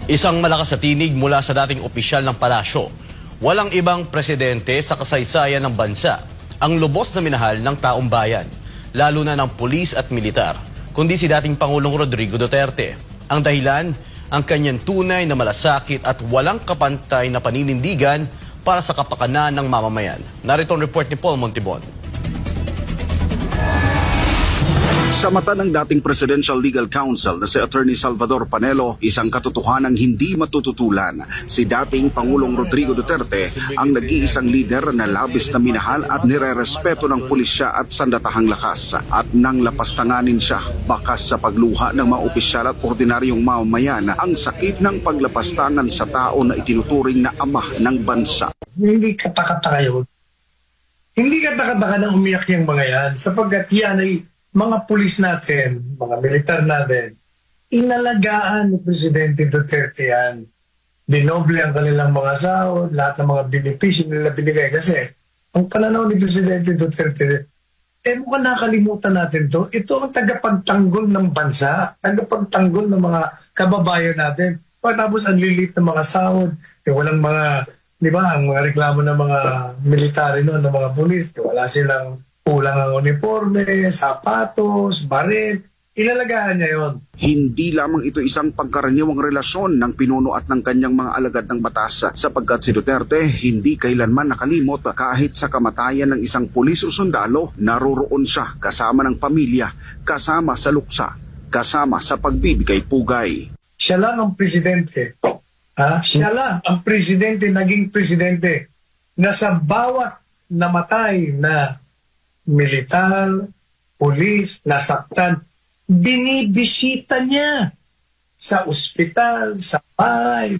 Isang malakas na tinig mula sa dating opisyal ng palasyo. Walang ibang presidente sa kasaysayan ng bansa ang lubos na minahal ng taong bayan, lalo na ng pulis at militar, kundi si dating Pangulong Rodrigo Duterte. Ang dahilan, ang kanyang tunay na malasakit at walang kapantay na paninindigan para sa kapakanan ng mamamayan. Narito ang report ni Paul Montibon. Sa mata ng dating Presidential Legal Counsel na si Attorney Salvador Panelo, isang katotohanang hindi matututulan. Si dating Pangulong Rodrigo Duterte ang nag-iisang lider na labis na minahal at nirerespeto ng pulisya at sandatahang lakas. At nang lapastanganin siya, bakas sa pagluha ng mga opisyal at ordinaryong mamamayan ang sakit ng paglapastangan sa tao na itinuturing na ama ng bansa. Hindi katakataka yun. Hindi katakataka na umiyak yung mga yan sapagkat yan ay mga pulis natin, mga militar natin, inalagaan ni Presidente Duterte yan. Dinoble ang kanilang mga sahod, lahat ng mga benepisyo nila binigay. Kasi ang pananaw ni Presidente Duterte, mukhang nakalimutan natin to. Ito ang tagapagtanggol ng bansa, tagapagtanggol ng mga kababayan natin. Tapos ang lilit ng mga sahod, walang mga, di ba, ang mga reklamo ng mga military noon, ng mga pulis, wala silang kulang ang uniforme, sapatos, baret, inalagaan niya yon. Hindi lamang ito isang pagkaraniwang relasyon ng pinuno at ng kanyang mga alagad ng batas, sapagkat si Duterte hindi kailanman nakalimot kahit sa kamatayan ng isang pulis o sundalo, naroroon siya kasama ng pamilya, kasama sa luksa, kasama sa pagbibigay pugay. Siya lang ang presidente. Siya lang ang presidente, naging presidente, na sa bawat namatay na militar, pulis, nasaktan, binibisita niya sa ospital, sa bahay,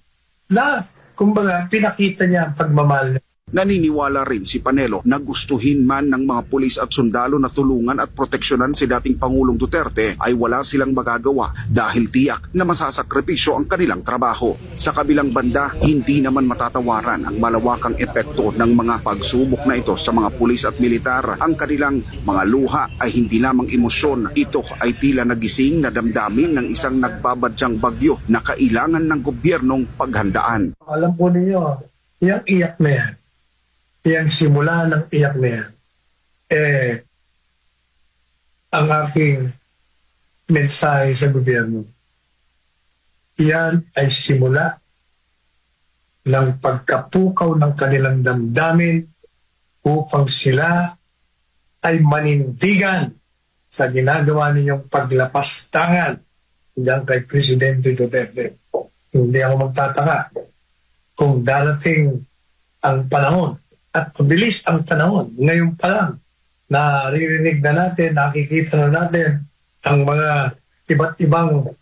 lahat. Kumbaga, pinakita niya ang pagmamahal niya. Naniniwala rin si Panelo na gustuhin man ng mga pulis at sundalo na tulungan at proteksyonan si dating Pangulong Duterte ay wala silang magagawa dahil tiyak na masasakripisyo ang kanilang trabaho. Sa kabilang banda, hindi naman matatawaran ang malawakang epekto ng mga pagsubok na ito sa mga pulis at militar. Ang kanilang mga luha ay hindi lamang emosyon, ito ay tila nagising na damdamin ng isang nagbabadyang bagyo na kailangan ng gobyernong paghandaan. Alam po ninyo, yung iyak na yan, yang simula ng iyak na yan, ang aking mensahe sa gobyerno, yan ay simula ng pagkapukaw ng kanilang damdamin upang sila ay manindigan sa ginagawa ninyong paglapastangan diyan kay Presidente Duterte. Hindi ako magtataka kung darating ang panahon at mabilis ang panahon. Ngayon pa lang, naririnig na natin, nakikita na natin ang mga iba't ibang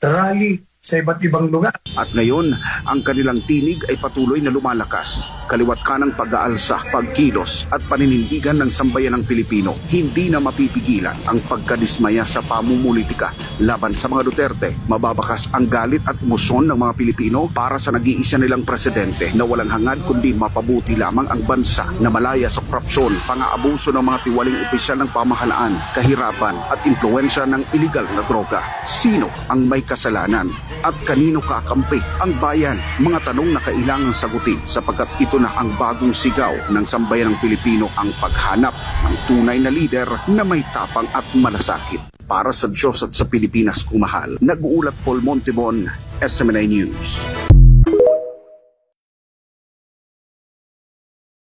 rally sa iba't ibang lugar. At ngayon, ang kanilang tinig ay patuloy na lumalakas. Kaliwat kanang pag-aalsa, pagkilos at paninindigan ng sambayan ng Pilipino. Hindi na mapipigilan ang pagkadismaya sa pamumulitika laban sa mga Duterte. Mababakas ang galit at emosyon ng mga Pilipino para sa nag-iisa nilang presidente na walang hangad kundi mapabuti lamang ang bansa na malaya sa korupsyon, pang-aabuso ng mga tiwaling opisyal ng pamahalaan, kahirapan at impluwensya ng iligal na droga. Sino ang may kasalanan? At kanino kakampi ang bayan? Mga tanong na kailangang sagutin sapagkat ito na ang bagong sigaw ng sambayan ng Pilipino, ang paghanap ng tunay na lider na may tapang at malasakit. Para sa Diyos at sa Pilipinas kumahal, nag-uulat Paul Montibon, SMNI News.